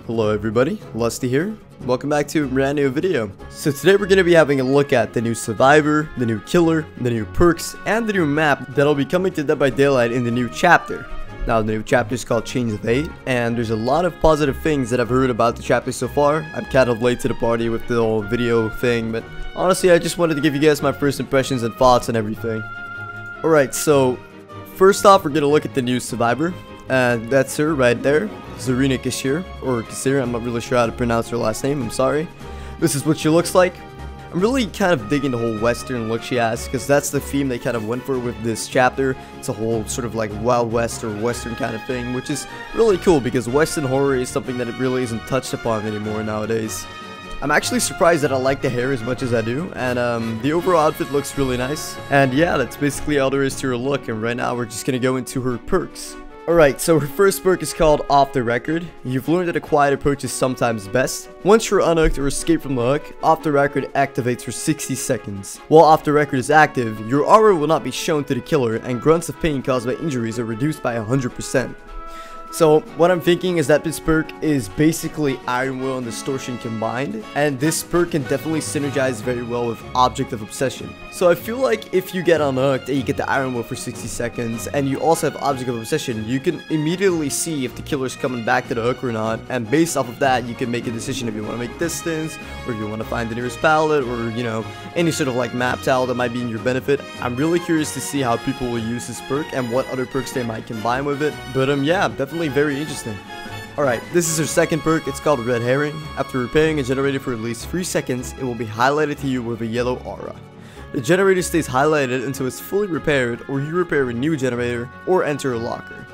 Hello everybody, Lusty here. Welcome back to a brand new video. So today we're going to be having a look at the new survivor, the new killer, the new perks, and the new map that'll be coming to Dead by Daylight in the new chapter. Now the new chapter is called Chains of Hate, and there's a lot of positive things that I've heard about the chapter so far. I'm kind of late to the party with the whole video thing, but honestly I just wanted to give you guys my first impressions and thoughts and everything. Alright, so first off we're going to look at the new survivor. And that's her right there, Zarina Kashir, or Kasir, I'm not really sure how to pronounce her last name, I'm sorry. This is what she looks like. I'm really kind of digging the whole western look she has, because that's the theme they kind of went for with this chapter. It's a whole sort of like Wild West or western kind of thing, which is really cool, because western horror is something that it really isn't touched upon anymore nowadays. I'm actually surprised that I like the hair as much as I do, and the overall outfit looks really nice. And yeah, that's basically all there is to her look, and right now we're just gonna go into her perks. Alright, so her first perk is called Off the Record. You've learned that a quiet approach is sometimes best. Once you're unhooked or escape from the hook, Off the Record activates for 60 seconds. While Off the Record is active, your aura will not be shown to the killer, and grunts of pain caused by injuries are reduced by 100%. So what I'm thinking is that this perk is basically Iron Will and Distortion combined, and this perk can definitely synergize very well with Object of Obsession. So I feel like if you get unhooked and you get the Iron Will for 60 seconds and you also have Object of Obsession, you can immediately see if the killer's coming back to the hook or not, and based off of that you can make a decision if you want to make distance, or if you want to find the nearest pallet, or you know, any sort of like map tile that might be in your benefit. I'm really curious to see how people will use this perk and what other perks they might combine with it, but yeah, definitely very interesting. Alright, this is her second perk. It's called Red Herring. After repairing a generator for at least 3 seconds, it will be highlighted to you with a yellow aura. The generator stays highlighted until it's fully repaired, or you repair a new generator, or enter a locker.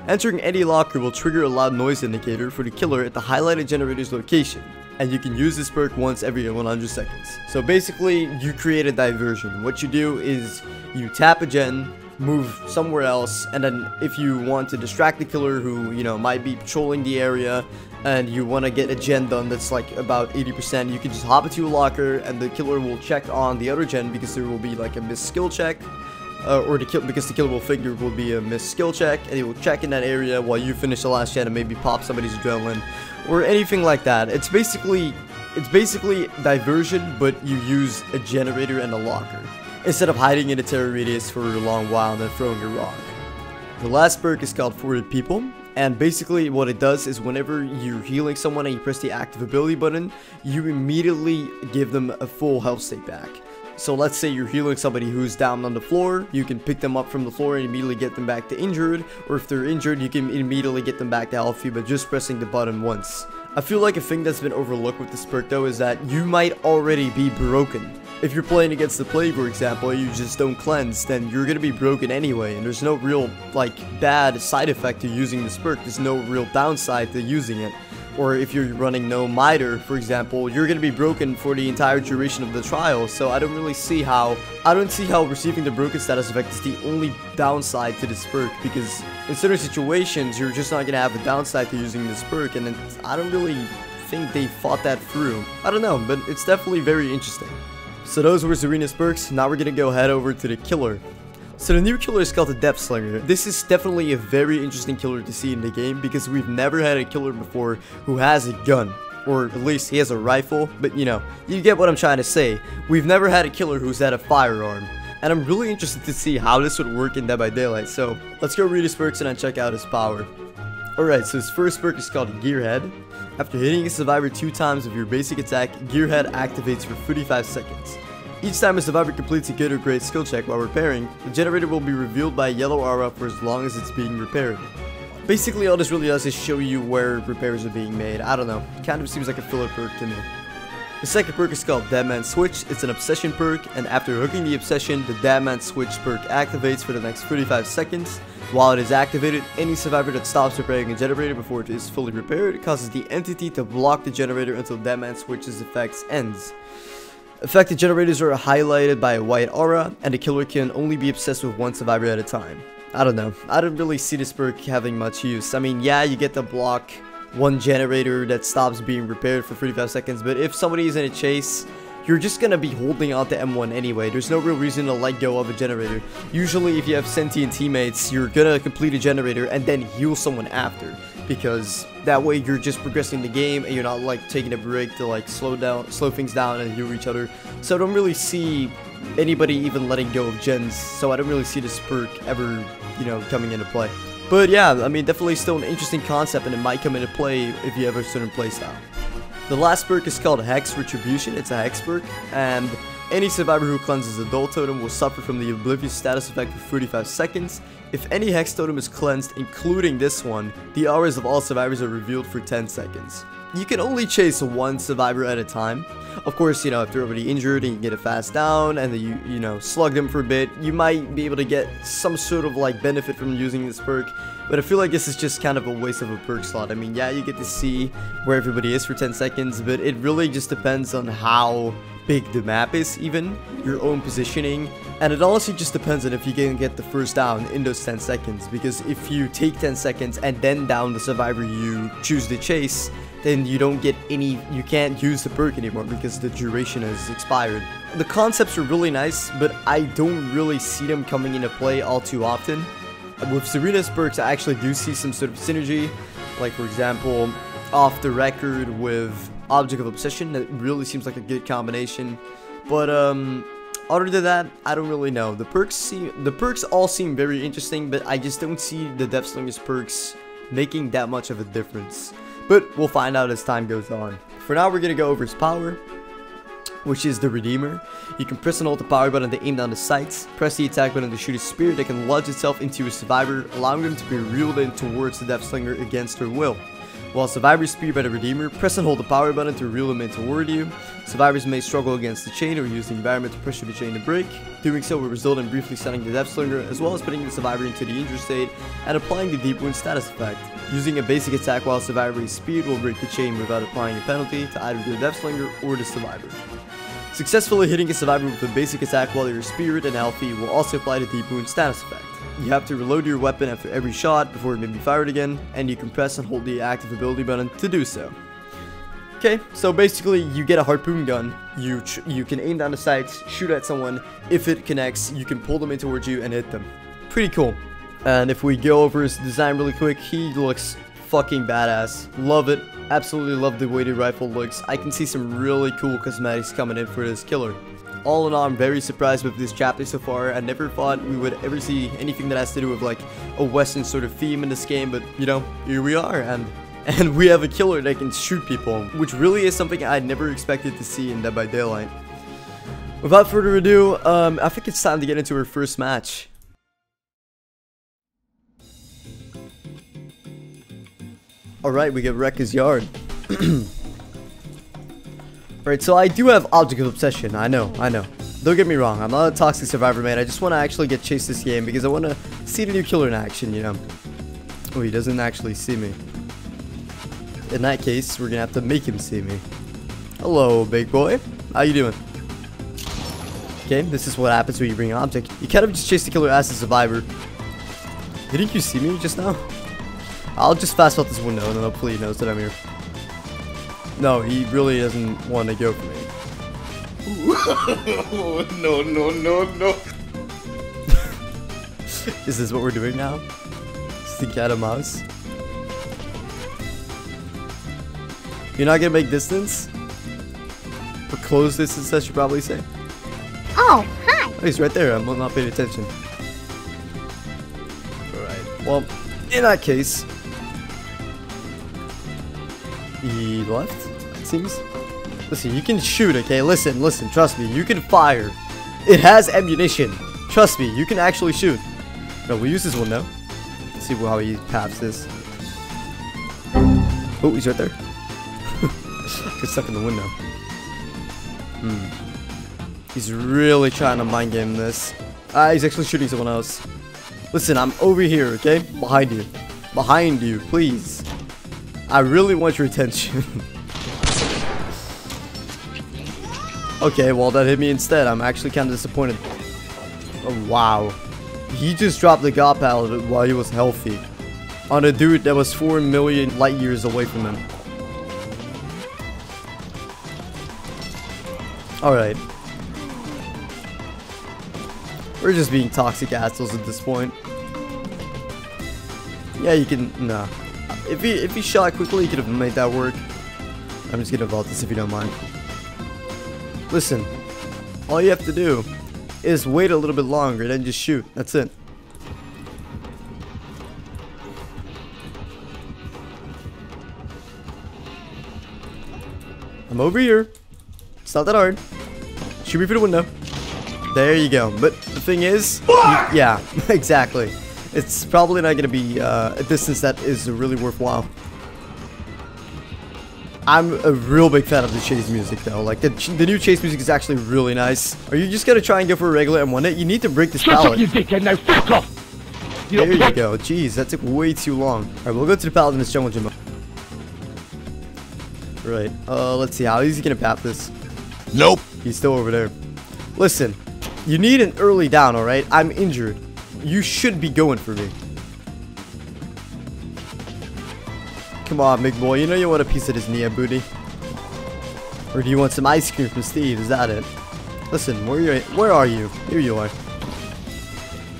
Entering any locker will trigger a loud noise indicator for the killer at the highlighted generator's location, and you can use this perk once every 100 seconds. So basically, you create a diversion. What you do is you tap a gen, move somewhere else, and then if you want to distract the killer who, you know, might be patrolling the area and you want to get a gen done that's like about 80%, you can just hop into a locker and the killer will check on the other gen because there will be like a missed skill check, because the killer will think there will be a missed skill check, and he will check in that area while you finish the last gen and maybe pop somebody's adrenaline or anything like that. It's basically diversion, but you use a generator and a locker, instead of hiding in a terror radius for a long while and then throwing a rock. The last perk is called Forward People, and basically what it does is whenever you're healing someone and you press the active ability button, you immediately give them a full health state back. So let's say you're healing somebody who's down on the floor, you can pick them up from the floor and immediately get them back to injured, or if they're injured you can immediately get them back to healthy by just pressing the button once. I feel like a thing that's been overlooked with this perk though is that you might already be broken. If you're playing against the plague, for example, you just don't cleanse, then you're gonna be broken anyway, and there's no real, like, bad side effect to using this perk. There's no real downside to using it. Or if you're running no miter, for example, you're gonna be broken for the entire duration of the trial, so I don't see how receiving the broken status effect is the only downside to this perk, because in certain situations, you're just not gonna have a downside to using this perk, and I don't really think they thought that through. I don't know, but it's definitely very interesting. So those were Zarina's perks. Now we're gonna go head over to the killer. So the new killer is called the Deathslinger. This is definitely a very interesting killer to see in the game, because we've never had a killer before who has a gun, or at least he has a rifle, but you know, you get what I'm trying to say. We've never had a killer who's had a firearm, and I'm really interested to see how this would work in Dead by Daylight. So let's go read his perks and then check out his power. Alright, so his first perk is called Gearhead. After hitting a survivor 2 times with your basic attack, Gearhead activates for 35 seconds. Each time a survivor completes a good or great skill check while repairing, the generator will be revealed by a yellow aura for as long as it's being repaired. Basically all this really does is show you where repairs are being made. I don't know, kind of seems like a filler perk to me. The second perk is called Dead Man Switch. It's an obsession perk, and after hooking the obsession, the Dead Man Switch perk activates for the next 35 seconds. While it is activated, any survivor that stops repairing a generator before it is fully repaired causes the entity to block the generator until Dead Man Switch's effects ends. Affected generators are highlighted by a white aura, and the killer can only be obsessed with one survivor at a time. I don't know, I don't really see this perk having much use. I mean, yeah, you get to block one generator that stops being repaired for 35 seconds, but if somebody is in a chase, you're just gonna be holding on to M1 anyway. There's no real reason to let go of a generator. Usually if you have sentient teammates, you're gonna complete a generator and then heal someone after. because that way you're just progressing the game and you're not like taking a break to like slow things down and heal each other. So I don't really see anybody even letting go of gens, so I don't really see this perk ever, you know, coming into play. But yeah, I mean, definitely still an interesting concept, and it might come into play if you have a certain playstyle. The last perk is called Hex Retribution. It's a Hex perk, and any survivor who cleanses a dull totem will suffer from the Oblivious status effect for 35 seconds. If any Hex totem is cleansed, including this one, the auras of all survivors are revealed for 10 seconds. You can only chase one survivor at a time. Of course, you know, if they're already injured and you get it fast down and then you know, slug them for a bit, you might be able to get some sort of like benefit from using this perk. But I feel like this is just kind of a waste of a perk slot. I mean, yeah, you get to see where everybody is for 10 seconds, but it really just depends on how big the map is, even your own positioning, and it honestly just depends on if you can get the first down in those 10 seconds, because if you take 10 seconds and then down the survivor you choose to chase, then you don't get any, you can't use the perk anymore because the duration has expired. The concepts are really nice, but I don't really see them coming into play all too often. With Serena's perks, I actually do see some sort of synergy, like for example, Off the Record with Object of Obsession. That really seems like a good combination, but other than that, I don't really know. The perks all seem very interesting, but I just don't see the Deathslinger's perks making that much of a difference. But we'll find out as time goes on. For now, we're gonna go over his power, which is the Redeemer. You can press and hold the power button to aim down the sights. Press the attack button to shoot a spear that can lodge itself into a survivor, allowing them to be reeled in towards the Deathslinger against their will. While survivors spear by the Redeemer, press and hold the power button to reel them in toward you. Survivors may struggle against the chain or use the environment to pressure the chain to break. Doing so will result in briefly stunning the Deathslinger, as well as putting the survivor into the injured state and applying the deep wound status effect. Using a basic attack while survivor is speared will break the chain without applying a penalty to either the Deathslinger or the survivor. Successfully hitting a survivor with a basic attack while they are speared and healthy will also apply the deep wound status effect. You have to reload your weapon after every shot before it may be fired again, and you can press and hold the active ability button to do so. Okay, so basically you get a harpoon gun, you can aim down the sights, shoot at someone, if it connects, you can pull them in towards you and hit them. Pretty cool. And if we go over his design really quick, he looks fucking badass. Love it. Absolutely love the way the rifle looks. I can see some really cool cosmetics coming in for this killer. All in all, I'm very surprised with this chapter so far. I never thought we would ever see anything that has to do with like a western sort of theme in this game, but you know, here we are, and we have a killer that can shoot people, which really is something I never expected to see in Dead by Daylight. Without further ado, I think it's time to get into our first match. Alright, we get Rekka's Yard. Alright, so I do have Object of Obsession, I know. Don't get me wrong, I'm not a toxic survivor, man. I just want to actually get chased this game because I want to see the new killer in action, you know. Oh, he doesn't actually see me. In that case, we're gonna have to make him see me. Hello, big boy. How you doing? Okay, this is what happens when you bring an object. You kind of just chase the killer as a survivor. Didn't you see me just now? I'll just fast out this window and then hopefully he knows that I'm here. No, he really doesn't want to go for me. No. Is this what we're doing now? Is the cat a mouse? You're not gonna make distance? Or close distance, I should probably say. Oh, hi! Oh, he's right there, I'm not paying attention. Alright, well, in that case... He left, it seems. Listen, you can shoot, okay? Listen, trust me, you can fire. It has ammunition. Trust me, you can actually shoot. No, we'll use this one now. Let's see how he paths this. Oh, he's right there. Get stuck in the window. He's really trying to mind game this. He's actually shooting someone else. Listen, I'm over here, okay? Behind you. Behind you, please. I really want your attention. Okay, well that hit me instead. I'm actually kind of disappointed. Oh, wow. He just dropped the God Paladin while he was healthy. On a dude that was 4 million light years away from him. Alright. We're just being toxic assholes at this point. Yeah, you can... Nah. If he shot quickly, he could have made that work. I'm just gonna vault this if you don't mind. Listen, all you have to do is wait a little bit longer, then just shoot. That's it. I'm over here. It's not that hard. Shoot me through the window. There you go. But the thing is, yeah, exactly. It's probably not going to be a distance that is really worthwhile. I'm a real big fan of the chase music though. Like the new chase music is actually really nice. Are you just going to try and go for a regular M1? You need to break this pallet. You dickhead, now fuck off! There you go. Jeez, that took way too long. Alright, we'll go to the pallet in this jungle gym. Right. Let's see. How is he going to pat this? Nope. He's still over there. Listen, you need an early down, alright? I'm injured. You should be going for me. Come on, big boy. You know you want a piece of this Nia booty. Or do you want some ice cream from Steve? Is that it? Listen, where are you? Here you are.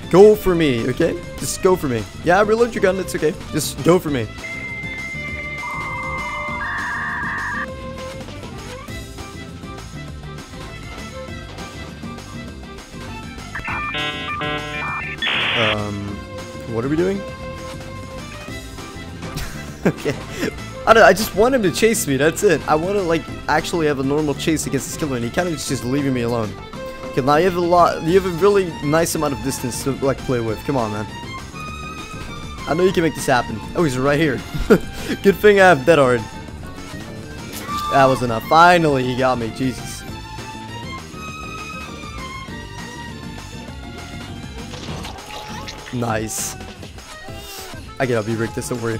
Go for me, okay? Just go for me. Yeah, reload your gun. It's okay. Just go for me. What are we doing? Okay. I don't know, I just want him to chase me, that's it. I want to, like, actually have a normal chase against this killer, and he kind of just leaving me alone. Okay, now you have a really nice amount of distance to, like, play with. Come on, man. I know you can make this happen. Oh, he's right here. Good thing I have Dead Hard. That was enough. Finally, he got me. Jesus. Nice. I can help you break this, don't worry.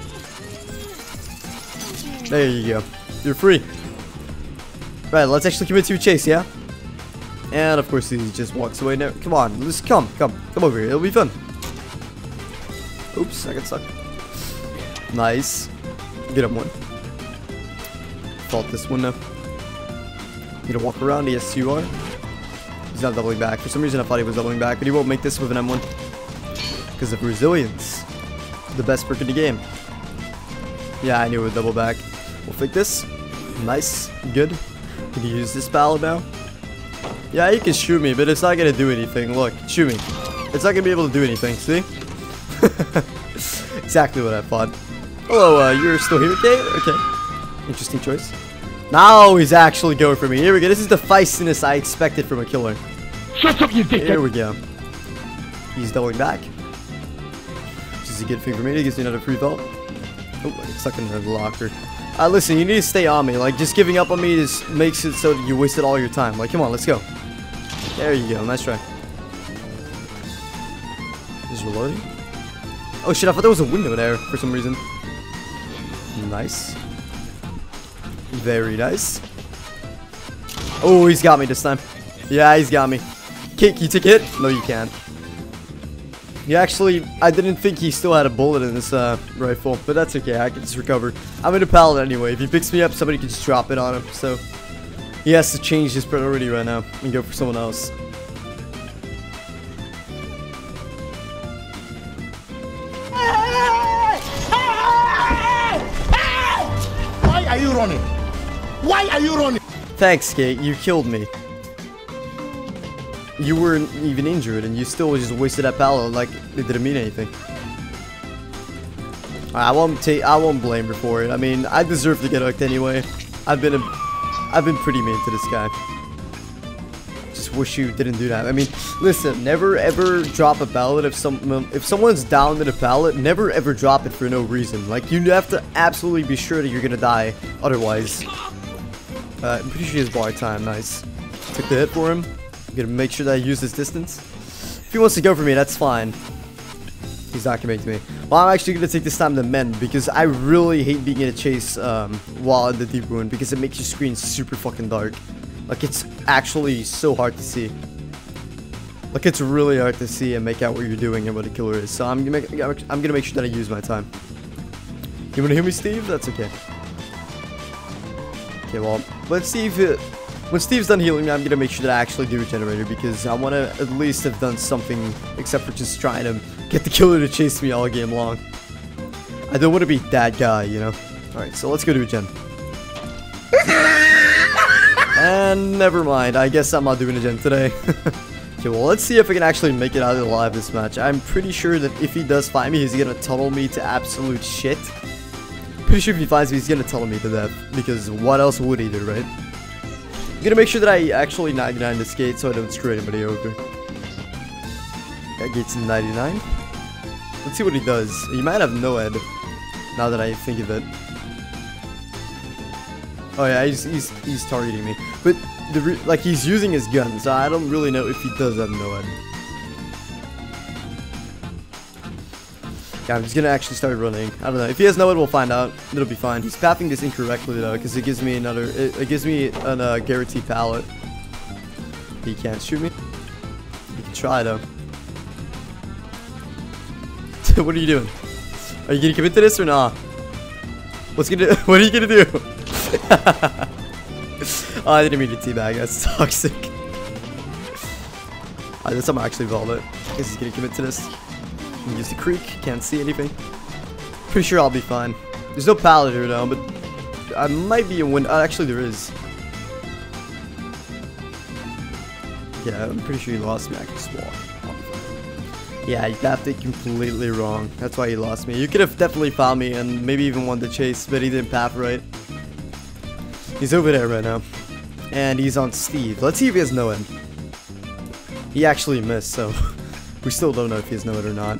There you go. You're free. Right, let's actually commit to a chase, yeah? And of course he just walks away now. Come on, just come over here. It'll be fun. Oops, I got stuck. Nice. Get him one. Fault this one now. You gonna walk around? Yes, you are. He's not doubling back. For some reason I thought he was doubling back, but he won't make this with an M1. Because of resilience. The best perk in the game. Yeah, I knew it would double back. We'll flick this. Nice. Good. Can you use this pallet now? Yeah, you can shoot me, but it's not going to do anything. Look, shoot me. It's not going to be able to do anything, see? Exactly what I thought. Hello, you're still here, Kate? Okay. Interesting choice. Now he's actually going for me. Here we go. This is the feistiness I expected from a killer. Shut up, you dickhead! Here we go. He's doubling back. Which is a good thing for me. It gives me another free vault. Oh, I get stuck in the locker. Listen, you need to stay on me. Like, just giving up on me just makes it so that you wasted all your time. Like, come on, let's go. There you go. Nice try. Is reloading? Oh, shit. I thought there was a window there for some reason. Nice. Very nice. Oh, he's got me this time. Yeah, he's got me. Kick, you take a hit? No, you can't. Yeah, actually, I didn't think he still had a bullet in this rifle, but that's okay. I can just recover. I'm in a pallet anyway. If he picks me up, somebody can just drop it on him. So he has to change his priority right now and go for someone else. Why are you running? Why are you running? Thanks, Skate. You killed me. You weren't even injured, and you still just wasted that pallet like it didn't mean anything. I won't blame her for it. I mean, I deserve to get hooked anyway. I've been pretty mean to this guy. Just wish you didn't do that. I mean, listen, never ever drop a pallet if someone's down in a pallet. Never ever drop it for no reason. Like, you have to absolutely be sure that you're gonna die. Otherwise, I'm pretty sure he has bar time. Nice. Took the hit for him. I'm gonna make sure that I use this distance. If he wants to go for me, that's fine. He's not gonna make me. Well, I'm actually gonna take this time to mend because I really hate being in a chase while in the deep ruin because it makes your screen super fucking dark. Like, it's actually so hard to see. Like, it's really hard to see and make out what you're doing and what a killer is. So I'm gonna make sure that I use my time. You wanna hear me, Steve? That's okay. Okay, well, let's see if when Steve's done healing me, I'm gonna make sure that I actually do a generator because I want to at least have done something except for just trying to get the killer to chase me all game long. I don't want to be that guy, you know? Alright, so let's go to a gen. And never mind, I guess I'm not doing a gen today. Okay, well, let's see if I can actually make it out alive this match. I'm pretty sure that if he does find me, he's gonna tunnel me to absolute shit. Pretty sure if he finds me, he's gonna tunnel me to death. Because what else would he do, right? I'm gonna make sure that I actually 99 this gate so I don't screw anybody over. That gate's 99. Let's see what he does. He might have no head, now that I think of it. Oh yeah, he's targeting me. But like he's using his gun, so I don't really know if he does have no head. Yeah, I'm just gonna actually start running. I don't know. If he has no head, we'll find out. It'll be fine. He's pathing this incorrectly though, because it gives me another. It gives me an guaranteed pallet. He can't shoot me. He can try though. What are you doing? Are you gonna commit to this or not? What are you gonna do? Oh, I didn't mean to teabag. That's toxic. This time I actually vault it. Guess he's gonna commit to this. Use the creek. Can't see anything. Pretty sure I'll be fine. There's no pallet here now, but I might be a win. Actually, there is. Yeah, I'm pretty sure he lost me. I can just walk. Yeah, you tapped it completely wrong. That's why he lost me. You could have definitely found me and maybe even won the chase, but he didn't path right. He's over there right now. And he's on Steve. Let's see if he has no end. He actually missed, so we still don't know if he has no end or not.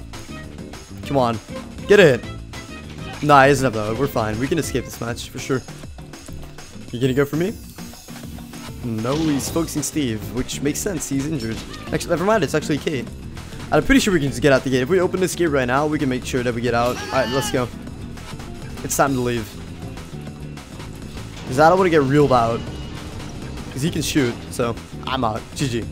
Come on. Get a hit. Nah, he doesn't have no end. We're fine. We can escape this match for sure. You gonna go for me? No, he's focusing Steve, which makes sense. He's injured. Actually, never mind. It's actually Kate. I'm pretty sure we can just get out the gate. If we open this gate right now, we can make sure that we get out. Alright, let's go. It's time to leave. Because I don't want to get reeled out. Because he can shoot, so I'm out. GG.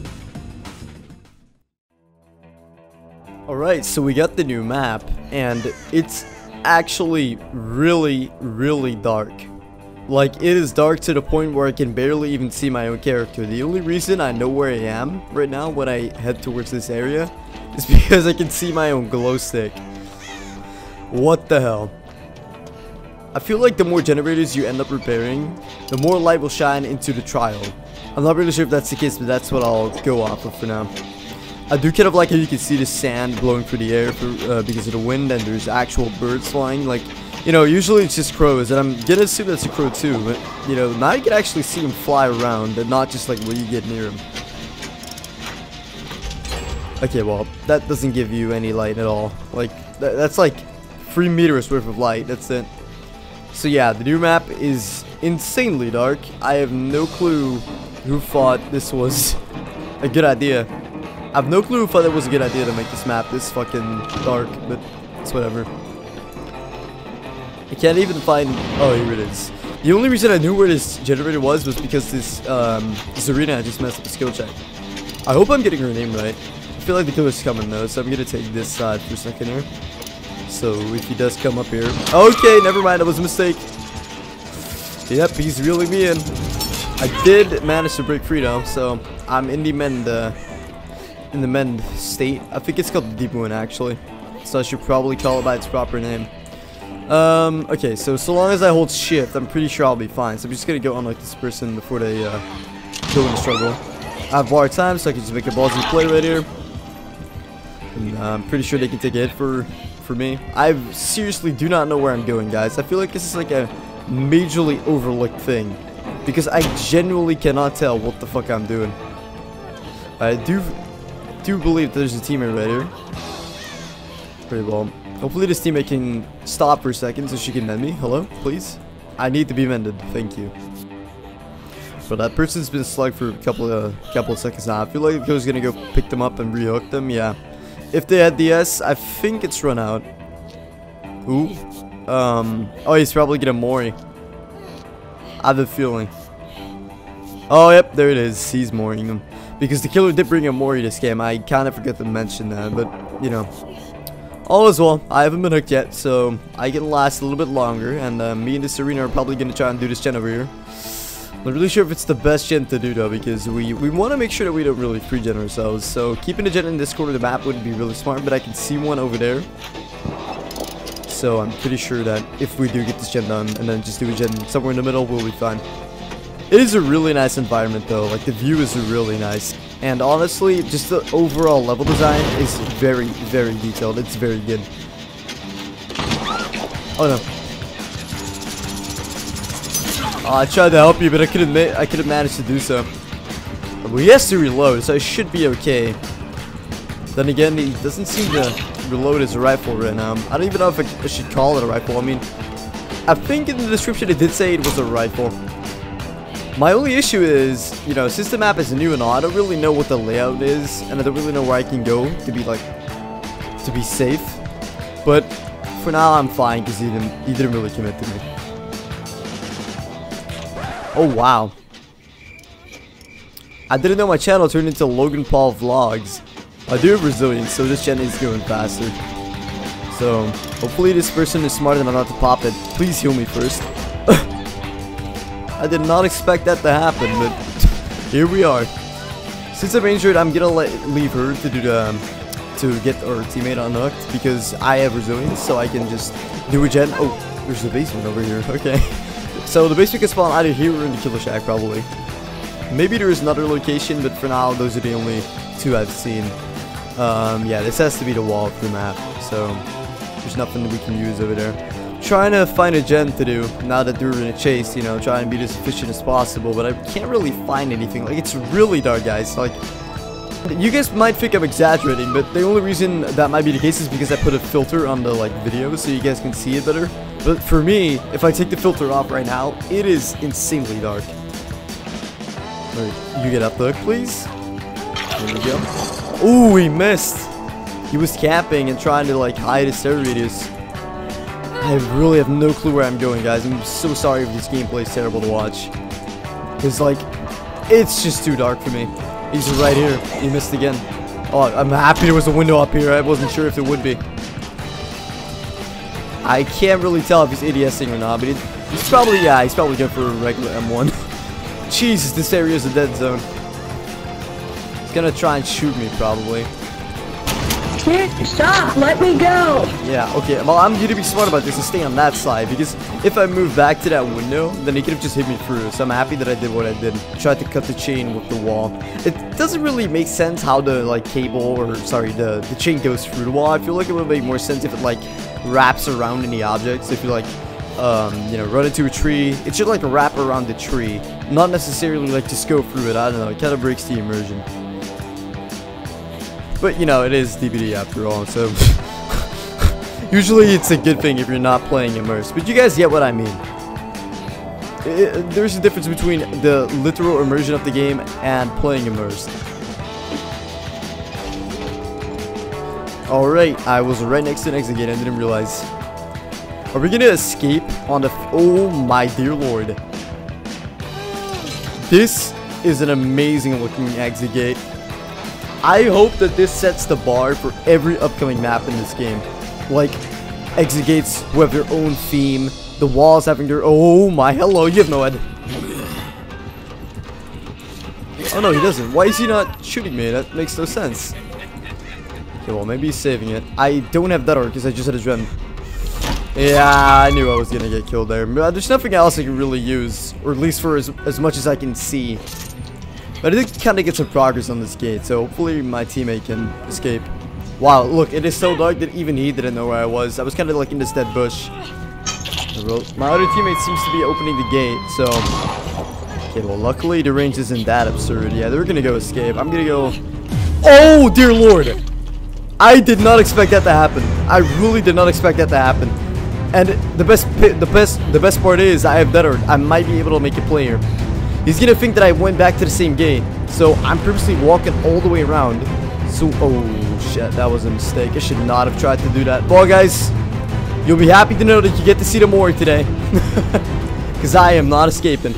Alright, so we got the new map. And it's actually really, really dark. Like, it is dark to the point where I can barely even see my own character. The only reason I know where I am right now when I head towards this area is because I can see my own glow stick. What the hell? I feel like the more generators you end up repairing, the more light will shine into the trial. I'm not really sure if that's the case, but that's what I'll go off of for now. I do kind of like how you can see the sand blowing through the air because of the wind, and there's actual birds flying. Like, you know, usually it's just crows, and I'm gonna assume that's a crow too, but, you know, now you can actually see him fly around, and not just like when you get near him. Okay, well, that doesn't give you any light at all. Like, that's like 3 meters worth of light, that's it. So yeah, the new map is insanely dark. I have no clue who thought this was a good idea. I have no clue who thought it was a good idea to make this map this fucking dark, but it's whatever. I can't even find... Oh, here it is. The only reason I knew where this generator was because this arena just messed up the skill check. I hope I'm getting her name right. I feel like the killer's coming though, so I'm gonna take this side for a second here. So if he does come up here... Okay, never mind, that was a mistake. Yep, he's reeling me in. I did manage to break free though, so I'm in the mend state. I think it's called the deep wound actually, so I should probably call it by its proper name. Okay, so long as I hold shift, I'm pretty sure I'll be fine. So I'm just gonna go unlock this person before they go into struggle. I have bar time, so I can just make a ballsy play right here. And I'm pretty sure they can take a hit for me. I seriously do not know where I'm going, guys. I feel like this is like a majorly overlooked thing, because I genuinely cannot tell what the fuck I'm doing. I do believe there's a teammate right here. Very well. Hopefully this teammate can stop for a second so she can mend me. Hello, please. I need to be mended. Thank you. But that person's been slugged for a couple of seconds now. I feel like I was gonna go pick them up and rehook them. Yeah. If they had DS, I think it's run out. Ooh. Oh, he's probably gonna Mori. I have a feeling. Oh, yep, there it is. He's Moriing him. Because the killer did bring a Mori this game. I kind of forgot to mention that, but, you know. All is well. I haven't been hooked yet, so I can last a little bit longer. And me and this arena are probably going to try and do this gen over here. Not really sure if it's the best gen to do, though, because we want to make sure that we don't really free gen ourselves. So keeping a gen in this corner of the map would be really smart, but I can see one over there. So I'm pretty sure that if we do get this gen done and then just do a gen somewhere in the middle, we'll be fine. It is a really nice environment though, like the view is really nice. And honestly, just the overall level design is very, very detailed. It's very good. Oh no. Oh, I tried to help you, but I couldn't manage to do so. Well, he has to reload, so I should be okay. Then again, he doesn't seem to reload his rifle right now. I don't even know if I should call it a rifle. I mean, I think in the description it did say it was a rifle. My only issue is, you know, since the map is new and all, I don't really know what the layout is, and I don't really know where I can go to be like, to be safe. But for now, I'm fine because he didn't really commit to me. Oh wow! I didn't know my channel turned into Logan Paul Vlogs. I do have resilience, so this gen is going faster. So hopefully this person is smart enough not to pop it. Please heal me first. I did not expect that to happen, but here we are. Since I'm injured, I'm gonna leave her to do the to get our teammate unhooked because I have resilience, so I can just do a gen. Oh, there's a basement over here. Okay, so the basement can spawn either here or in the killer shack probably. Maybe there is another location, but for now, those are the only two I've seen. Yeah, this has to be the wall of the map, so there's nothing that we can use over there. Trying to find a gen to do now that they're in a chase, you know, trying to be as efficient as possible, but I can't really find anything. Like, it's really dark, guys. Like, you guys might think I'm exaggerating, but the only reason that might be the case is because I put a filter on the like video so you guys can see it better. But for me, if I take the filter off right now, it is insanely dark. Alright, you get up there, please. There we go. Ooh, he missed. He was camping and trying to like hide his terror radius. I really have no clue where I'm going, guys. I'm so sorry if this gameplay is terrible to watch. Because, like, it's just too dark for me. He's right here. He missed again. Oh, I'm happy there was a window up here. I wasn't sure if it would be. I can't really tell if he's ADSing or not, but he's probably, yeah, he's probably going for a regular M1. Jesus, this area is a dead zone. He's gonna try and shoot me, probably. Stop! Let me go! Yeah, okay, well, I'm going to be smart about this and stay on that side, because if I move back to that window, then he could have just hit me through, so I'm happy that I did what I did. Tried to cut the chain with the wall. It doesn't really make sense how the, like, cable, or, sorry, the chain goes through the wall. I feel like it would make more sense if it, like, wraps around any objects. If you, like, you know, run into a tree, it should, like, wrap around the tree, not necessarily, like, just go through it. I don't know, it kind of breaks the immersion. But, you know, it is DVD after all, so usually it's a good thing if you're not playing immersed. But you guys get what I mean. There's a difference between the literal immersion of the game and playing immersed. Alright, I was right next to an exit gate, I didn't realize. Are we gonna escape on the... Oh my dear lord. This is an amazing looking exit gate. I hope that this sets the bar for every upcoming map in this game. Like, exit gates who have their own theme, the walls having their... Oh my, hello, you have no head. Oh no, he doesn't. Why is he not shooting me? That makes no sense. Okay, well, maybe he's saving it. I don't have that arc because I just had a gen. Yeah, I knew I was gonna get killed there. There's nothing else I can really use, or at least for as much as I can see. But I did kind of get some progress on this gate, so hopefully my teammate can escape. Wow, look, it is so dark that even he didn't know where I was. I was kind of like in this dead bush. My other teammate seems to be opening the gate, so... Okay, well, luckily the range isn't that absurd. Yeah, they're gonna go escape. I'm gonna go... Oh, dear lord! I did not expect that to happen. I really did not expect that to happen. And the best part is I have better. I might be able to make a play here. He's gonna think that I went back to the same gate, so I'm purposely walking all the way around. So, oh shit, that was a mistake. I should not have tried to do that. Well, guys, you'll be happy to know that you get to see the Mori today, because I am not escaping.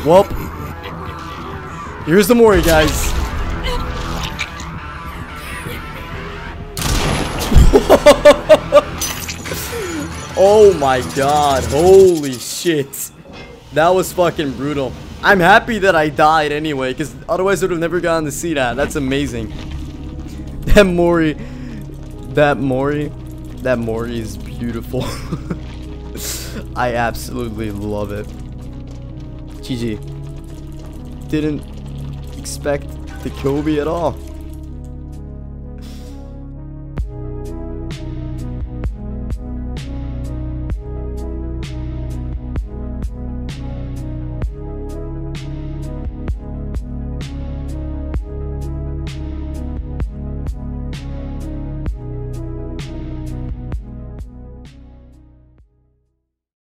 Well, here's the Mori, guys. Oh my god, holy shit. That was fucking brutal. I'm happy that I died anyway, because otherwise I would have never gotten to see that. That's amazing. That Mori is beautiful. I absolutely love it. GG. Didn't expect to kill me at all.